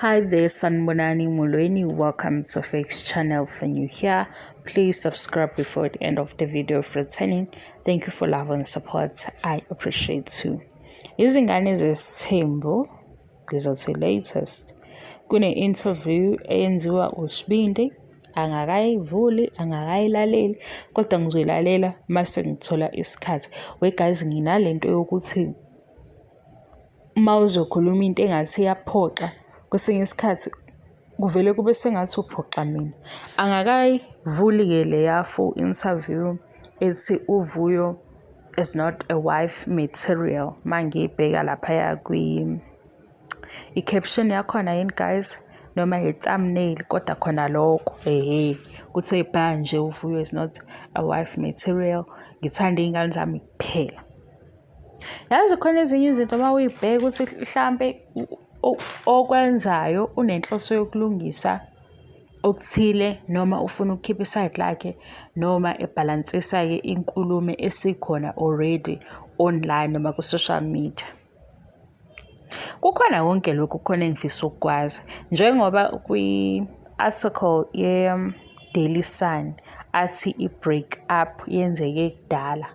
Hi there, Sanbonani Mulweni. Welcome to Fake's channel. For you here, please subscribe before the end of the video. For returning, thank you for love and support. I appreciate too. Izingane zesithembu ngizothi latest kune-interview eyenziwa uSibindi angakayivuli angakayilaleli kodwa ngizoyilalela mase ngithola isikhathi. We guys, nginalento yokuthi uma uzokhuluma into engathi iyaphoxa kwesinye isikhathi kuvele kube sengathi uphoxa mina. Angakayivuli-ke leya full interview ethi uVuyo is not a wife material. Mangiyibheka laphaya i-caption yakhona yini guys noma i-thumbnail kodwa khona lokho kuthe bha nje uVuyo is not a wife material. Ngithanda iy'ngane zami kuphela. Yazi khona ezinye izinto uma uyibheka ukuthi mhlampe okwenzayo unenhloso yokulungisa okuthile noma ufuna ukukhipha iside lakhe noma ebhalansisa-ke inkulumo esikhona already online noma ku-social media. Kukhona konke lokhu khona engifisa ukukwazi njengoba kwi-article ye-Daily Sun athi i-break up yenzeke kudala,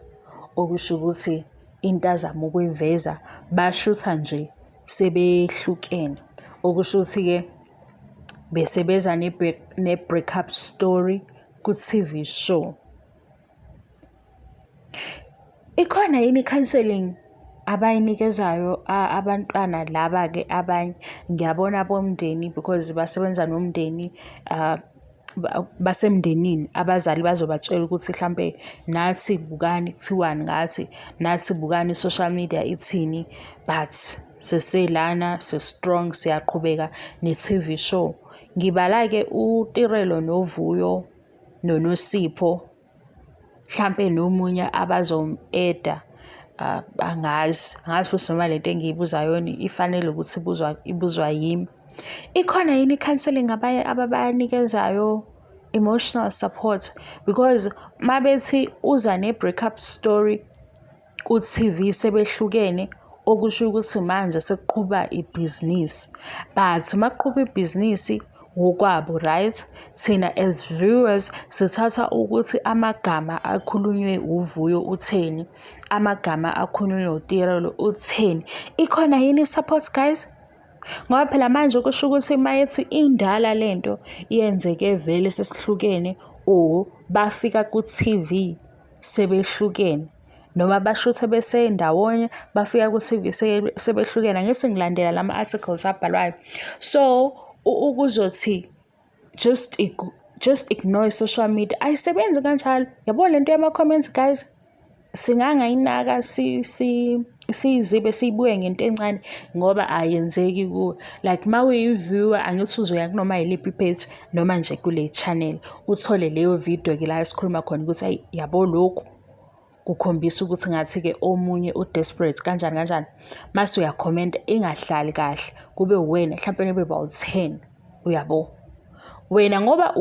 okusho ukuthi into azama ukuyiveza bashutha nje sebehlukene, okusho ukuthi-ke besebeza ne-break up story ku-TV show. Ikhona yini i-counselling abayinikezayo abantwana laba-ke abanye? Ngiyabona bomndeni because basebenza nomndeni basemndenini, abazali bazobatshela ukuthi mhlampe nathi bukani kuthiwani ngathi, nathi bukani social media ithini, but seselana se-strong siyaqhubeka ne-TV show. Ngibala-ke uTirelo noVuyo noNosipho mhlampe nomunye abazom-eda angazi futhi noma lento engiyibuzayo ifanele ukuthi ibuzwa yimi. Ikhona yini i-counselling ababanikezayo, emotional support? Because mabethi uza ne-breakup story ku-TV sebehlukene, okusho ukuthi manje sekuqhuba ibhizinisi, but makuqhuba ibhizinisi ngokwabo, right? Thina as viewers sithatha ukuthi amagama akhulunywe uVuyo utheni, amagama akhulunywe uTirelo utheni. Ikhona yini i-support guys? Ngoba phela manje kusho ukuthi mayethi indala lento iyenzeke vele sesihlukene or bafika ku-TV sebehlukene noma bashuthe besendawonye bafika ku-TV sebehlukene. Angithi ngilandela lama-articles abhalwayo. So ukuzothi just ignore social media ayisebenzi kanjalo. Yabona lento yama-comments guys, singangayinaka siyizibe siyibuye ngento encane ngoba ayenzeki kuwe. Like ma uyi-viewer angithi uzoya kunoma yiliphi page noma nje kule channel uthole leyo video-ke la esikhuluma khona ukuthi hayi yabo lokhu kukhombisa ukuthi ngathi-ke omunye u-desperate kanjani. Mase uyakhomenta ingahlali kahle kube wena mhlawumpe nibe bawu-10, uyabo. Wena ngoba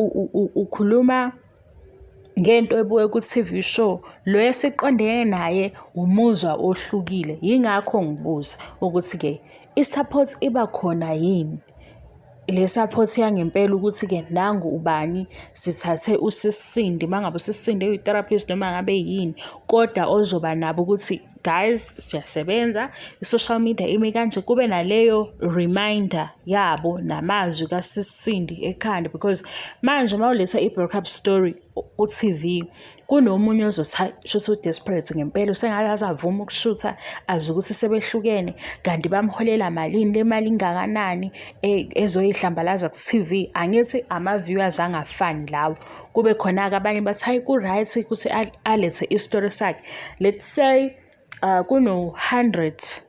ukhuluma ngento ebuye ku-TV show, lo esiqondene naye umuzwa ohlukile. Yingakho ngibuza ukuthi-ke i-support iba khona yini? Le support yangempela ukuthi-ke nangu ubani sithathe usisindi, mangabe usisinde uyi-therapist noma ngabe yini, kodwa ozoba nabo ukuthi guys siyasebenza, i-social media imi kanje, kube naleyo reminder yabo namazwi kasisindi ekhanda. Because manje mawuletha i-breakup story ku-TV kunomunye ozothi shuthi u-desperate ngempela usengakaze avuma ukushutha azi ukuthi sebehlukene, kanti bamholela malini, le mali ingakanani ezoyihlambalaza ku-TV. Angithi ama-viewers angafani lawo. Kube khona-ke abanye bathi hayi ku-right ukuthi alethe i-story sakhe. Let's say kuno-100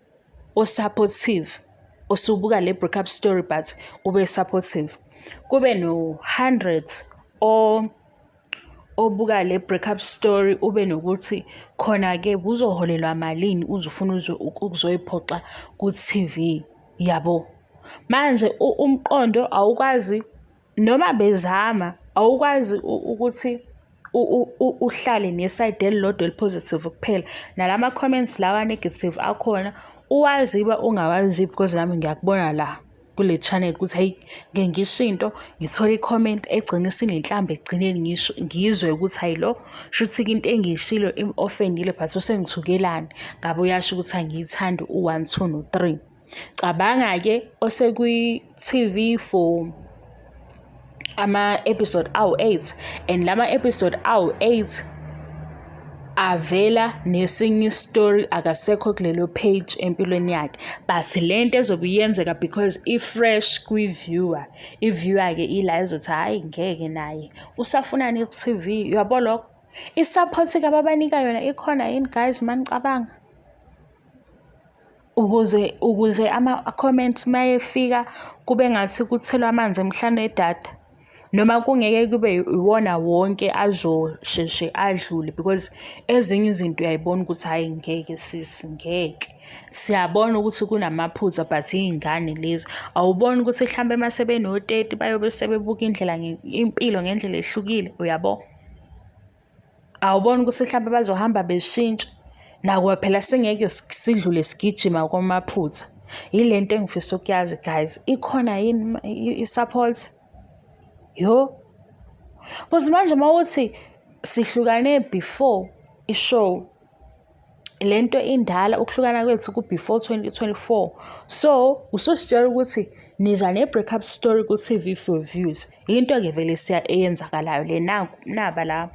o-supportive osubuka le breakup story but ube supportive, kube no-100 obuka le breakup story ube nokuthi khona-ke buzoholelwa malini uzufuna ukuzoyiphoxa ku-TV, yabo. Manje umqondo awukwazi noma bezama, awukwazi ukuthi uhlale neside elilodwa elipositive kuphela, nalama-comments lawa negative akhona uwazi uba ungawazi because nami ngiyakubona la kule channel ukuthi hey ngeke ngisho into ngithole i-comment egcina sinenhlamba egcineni ngizwe ukuthi hayi lo shuthi into engiyishilo im-offendile but usengithukelani ngabe uyasho ukuthi angiyithandi u-1 2 no-3. Cabanga-ke osekwi-TV for ama-episode awu-8 and lama-episode awu-8 avela nesinye story akasekho kulelo page empilweni yakhe, but lento ezobe iyenzeka because i-fresh kwi-viewer. I-viewer-ke ila ezothi hhayi ngeke naye usafunani ku-TV, uyabo lokho? I-support-ke ababanika yona ikhona yini guys manicabanga? Ukuze ama-comment mayefika kube ngathi kuthelwa amanzi emhlane edada, noma kungeke kube iwona wonke azosheshe adlule because ezinye izinto uyayibona ukuthi hayi ngeke sis ngeke. Siyabona ukuthi kunamaphutha but iy'ngane lezi awuboni ukuthi mhlambe mase beno-30 bayobe sebebuka impilo ngendlela ehlukile, uyabo? Awuboni ukuthi mhlambe bazohamba beshintsha nakuba phela singeke sidlule sigijima kwamaphutha. Yile nto engifisa ukuyazi guys, ikhona yini i-support? Yo, because manje mawuthi sihlukane before i-show, lento indala ukuhlukana kwethu ku-before 2024, so ususitshela ukuthi niza ne-breakup story ku-TV for views. Into-ke vele eyenzakalayo le naba la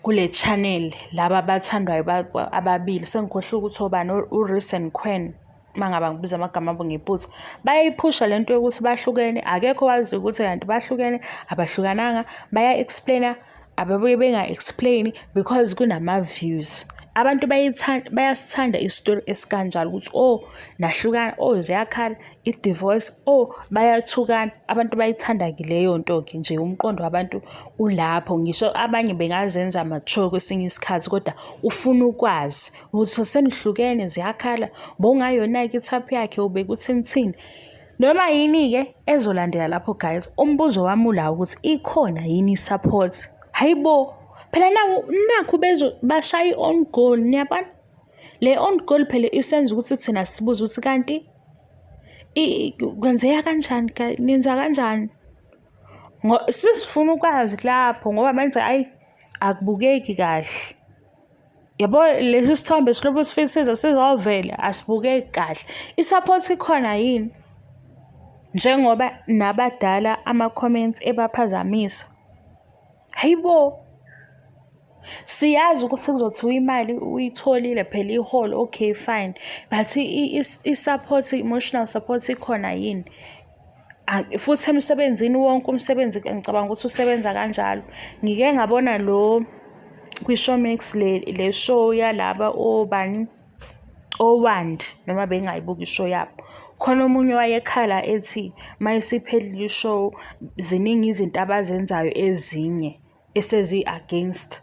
kule channel laba abathandwayo ababili, sengikhohlwa ukuthi obani, u-Reese and Qwen, mangaba ngibiza amagama abo ngephutha, bayayiphusha lento yokuthi bahlukene, akekho wazi ukuthi kanti bahlukene abahlukananga, baya-explainer ababuye benga-explain because kunama-views. Abantu bayasithanda isitori esikanjalo ukuthi oh nahlukana, oh ziyakhala i-divorce, oh bayathukana. Abantu bayithanda-ke leyo nto-ke nje, umqondo wabantu ulapho. Ngisho abanye bengazenza mature kwesinye isikhathi kodwa ufuna ukwazi ukuthi senihlukene ziyakhala bowungayona-ke ithaphu yakhe ubeke uthini noma yini-ke ezolandela lapho guys. Umbuzo wami ula ukuthi ikhona yini i-support? Hayibo phela nakho bashaya i-on goal, niyabona? Le on goal phela isenza ukuthi thina sibuze ukuthi kanti kwenzeka kanjani, nenza kanjani? Sisifuna ukwazi lapho ngoba manje hayi akubukeki kahle. Yabo lesi sithombe silobo sifisiza sizovela asibukeki kahle. I-support ikhona yini? Njengoba nabadala ama-comments ebaphazamisa. Hayibo, siyazi ukuthi kuzothiwa imali uyitholile phela iholo, okay fine, but i-support, emotional support ikhona yini? Futhi emsebenzini wonke umsebenzi ngicabanga ukuthi usebenza kanjalo. Ngike ngabona lo kwi-Showmax le show yalaba obani owandi, noma bengayibuki ishow yabo. Khona omunye wayekhala ethi mayisiphelile ishow ziningi izinto abazenzayo ezinye esezi-against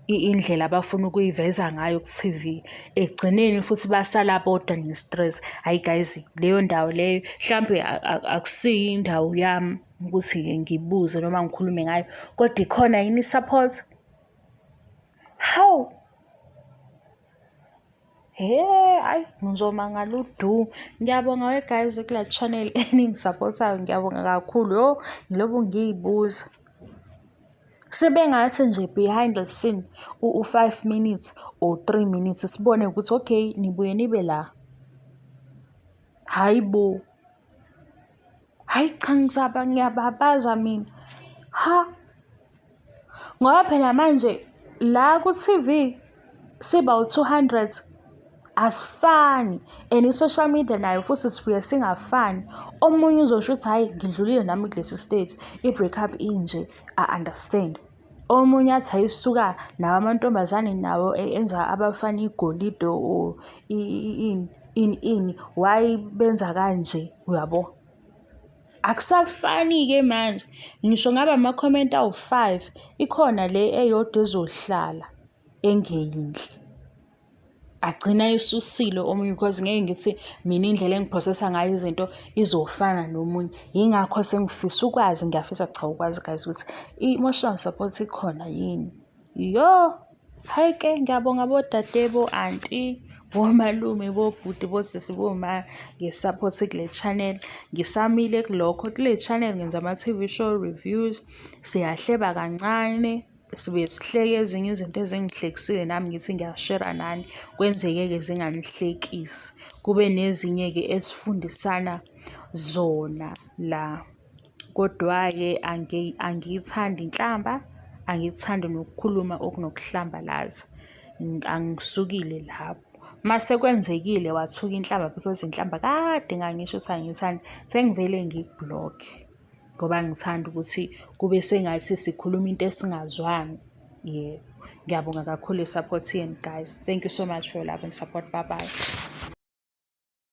indlela abafuna ukuyiveza ngayo ku-TV, ekugcineni futhi basala bodwa ne-stress. Hayi guys, leyo ndawo leyo mhlampe akusiyo indawo yami ukuthi-ke ngibuze noma ngikhulume ngayo, kodwa ikhona yini i-support? Hawu, hayi ngizomangala udu. Ngiyabonga we guys kula channel eningisupportayo, ngiyabonga kakhulu. Yo, ngilobu ngiyibuza sebengathi nje behind the scene u-5 minutes or 3 minutes sibone ukuthi okay nibuye nibe la. Hayibo, hayi cha ngiyababaza mina ngoba phela manje la ku-TV siba u-200 asifani, and i-social media nayo futhi sibuye singafani. Omunye uzosho ukuthi hayi ngidlulile nami kulesi stage, i-breakup inje, understand. Omunye athi ayisuka nawo amantombazane nawo enza abafana igolide or ini why benza kanje, uyabo? Akusafani-ke manje. Ngisho ngaba ama-comment awu-5 ikhona le eyodwa ezohlala engeyinhle, agcina isusile omunye because ngeke ngithi mina indlela engiprocessa ngayo izinto izofana nomunye. Yingakho sengifisa ukwazi, ngiyafisa cha ukwazi guys ukuthi i-emotional support ikhona yini. Yo, hayi ke ngiyabonga bodadebo, auntie, bomalume, bobhuti, bosisi, boma nge-support kule channel. Ngisamile kulokho, kule channel ngenza ama-TV show reviews, siyahleba kancane, sibuye sihleke ezinye izinto ezingihlekisile nami ngithi ngiyashera nani, kwenzeke-ke zinganihlekisi. Kube nezinye-ke esifundisana zona la. Kodwa-ke angiyithandi inhlamba, angikuthandi nokukhuluma okunokuhlambalaza. Angisukile lapho. Mase kwenzekile wathuka inhlamba because inhlamba kade ngangisho ukuthi angiyithandi, sengivele ngikubhlokhe ngoba ngithanda ukuthi kube sengathi sikhuluma into esingazwanga. Yebo. Ngiyabonga kakhulu i-support yenu guys. Thank you so much for your love and support. Bye bye.